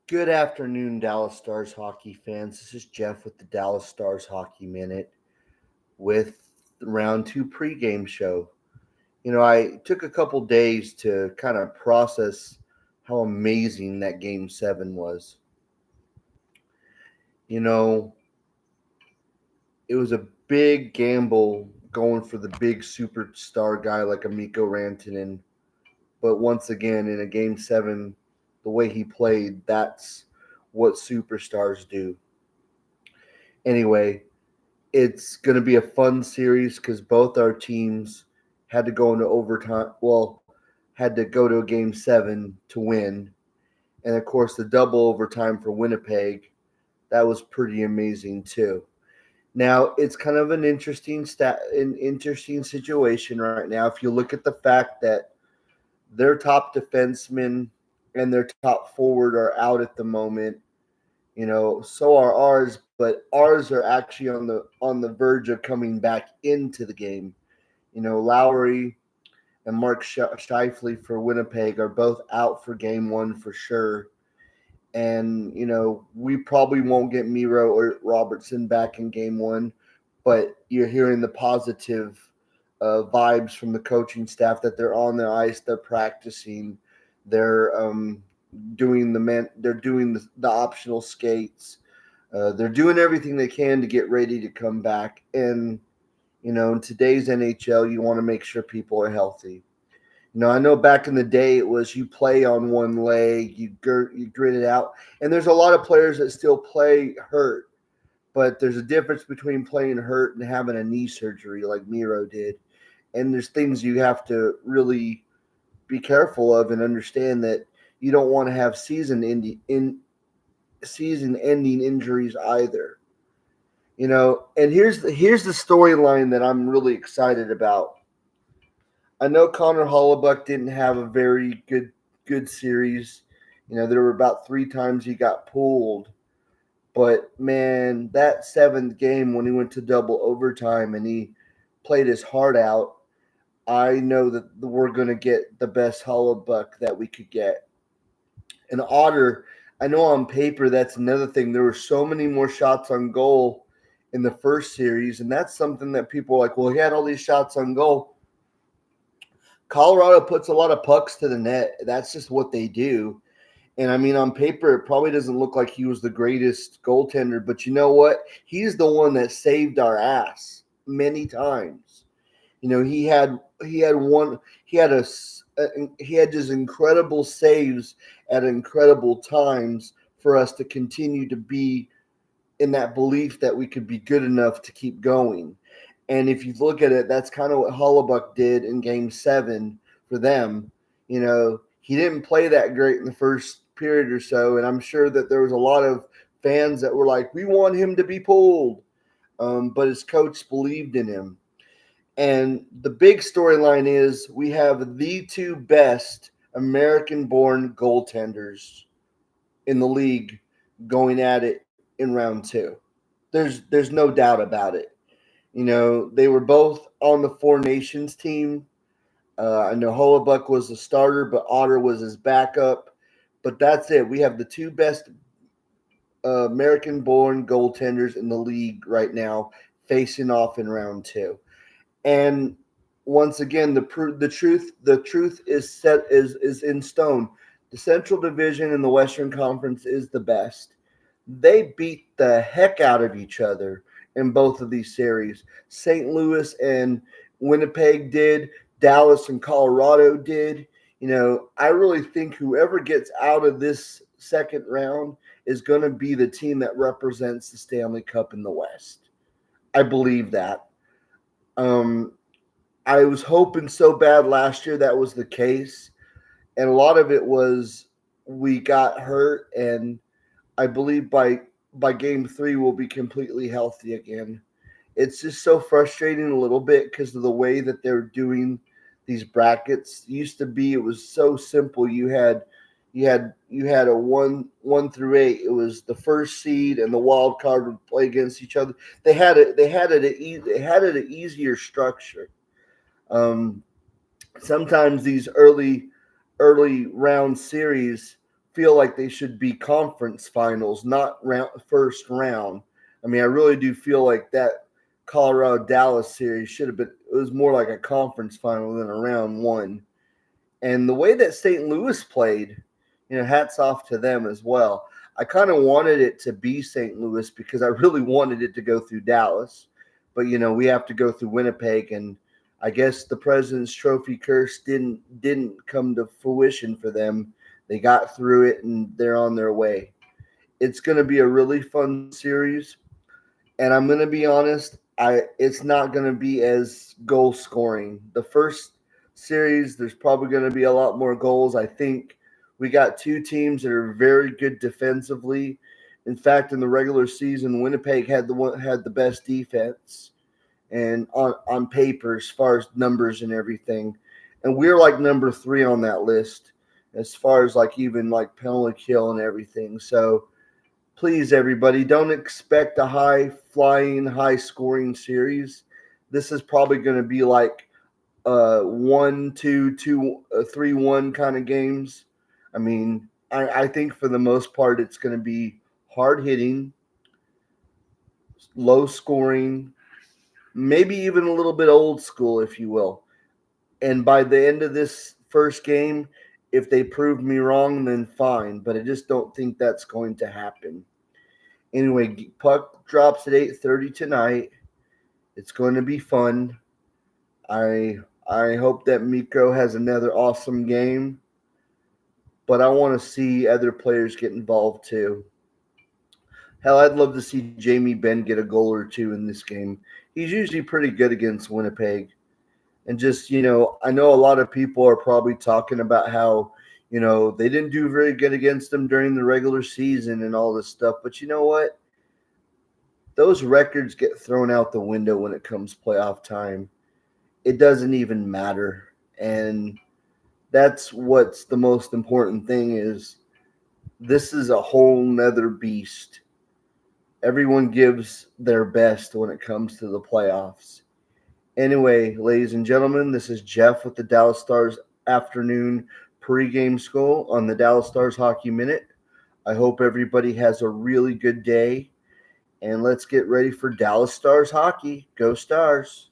Good afternoon, Dallas Stars hockey fans. This is Jeff with the Dallas Stars Hockey Minute with the round two pregame show. I took a couple days to kind of process how amazing that game seven was. You know, it was a big gamble going for the big superstar guy like Amico Rantanen. But once again, in a game seven, the way he played, that's what superstars do. Anyway, it's going to be a fun series because both our teams had to go into overtime. Well, had to go to a game seven to win, and of course the double overtime for Winnipeg. That was pretty amazing too. Now it's kind of an interesting situation right now. If you look at the fact that their top defenseman and their top forward are out at the moment, so are ours, but ours are actually on the verge of coming back into the game. Lowry and Mark Scheifele for Winnipeg are both out for game one for sure. And, we probably won't get Miro or Robertson back in game one, but you're hearing the positive vibes from the coaching staff that they're on the ice, they're practicing, they're they're doing the optional skates. They're doing everything they can to get ready to come back. And, in today's NHL, you want to make sure people are healthy. I know back in the day it was you play on one leg, you grit it out. And there's a lot of players that still play hurt, but there's a difference between playing hurt and having a knee surgery like Miro did. And there's things you have to really be careful of and understand that you don't want to have season ending injuries either. And here's the storyline that I'm really excited about. I know Connor Hollabuck didn't have a very good series. There were about three times he got pulled. But man, that seventh game when he went to double overtime and he played his heart out, I know that we're going to get the best Hollabuck that we could get. And Otter, I know on paper that's another thing. There were so many more shots on goal in the first series, and that's something that people are like, well, he had all these shots on goal. Colorado puts a lot of pucks to the net. That's just what they do. And I mean, on paper, it probably doesn't look like he was the greatest goaltender, but you know what? He's the one that saved our ass many times. He had just incredible saves at incredible times for us to continue to be in that belief that we could be good enough to keep going. And if you look at it, that's kind of what Hollabuck did in game seven for them. He didn't play that great in the first period or so, and I'm sure that there was a lot of fans that were like, we want him to be pulled. But his coach believed in him. And the big storyline is we have the two best American-born goaltenders in the league going at it in round two. There's no doubt about it. They were both on the Four Nations team. I know Hollabuck was the starter, but Otter was his backup. But that's it. We have the two best American-born goaltenders in the league right now facing off in round two. And once again, the truth is in stone. The Central Division in the Western Conference is the best. They beat the heck out of each other in both of these series. St. Louis and Winnipeg did. Dallas and Colorado did. I really think whoever gets out of this second round is going to be the team that represents the Stanley Cup in the West. I believe that. Um, I was hoping so bad last year that was the case, and a lot of it was we got hurt, and I believe by game three we'll be completely healthy again. It's just so frustrating a little bit because of the way that they're doing these brackets. Used to be it was so simple. You had a one through eight. It was the first seed and the wild card would play against each other. They had it an easier structure. Um, Sometimes these early round series feel like they should be conference finals, not first round. I mean, I really do feel like that Colorado Dallas series should have been. It was more like a conference final than a round one. And the way that St. Louis played, hats off to them as well. I kind of wanted it to be St. Louis because I really wanted it to go through Dallas, but we have to go through Winnipeg, and I guess the President's Trophy curse didn't come to fruition for them. They got through it, and they're on their way. It's going to be a really fun series, and I'm going to be honest, it's not going to be as goal scoring. The first series, there's probably going to be a lot more goals. I think we got two teams that are very good defensively. In fact, in the regular season, Winnipeg had the best defense, and on paper as far as numbers and everything, and we're like number 3 on that list as far as like even like penalty kill and everything. So please, everybody, don't expect a high flying, high scoring series. This is probably going to be like 3-1 kind of games. I mean, I think for the most part, it's going to be hard hitting, low scoring, maybe even a little bit old school, if you will. And by the end of this first game, if they prove me wrong, then fine. But I just don't think that's going to happen. Anyway, puck drops at 8:30 tonight. It's going to be fun. I I hope that Miko has another awesome game, but I want to see other players get involved too. Hell, I'd love to see Jamie Benn get a goal or two in this game. He's usually pretty good against Winnipeg. And just, I know a lot of people are probably talking about how, they didn't do very good against them during the regular season and all this stuff. But you know what? Those records get thrown out the window when it comes playoff time. It doesn't even matter. And that's what's the most important thing is this is a whole nother beast. Everyone gives their best when it comes to the playoffs. Anyway, ladies and gentlemen, this is Jeff with the Dallas Stars afternoon pregame school on the Dallas Stars Hockey Minute. I hope everybody has a really good day, and let's get ready for Dallas Stars hockey. Go Stars!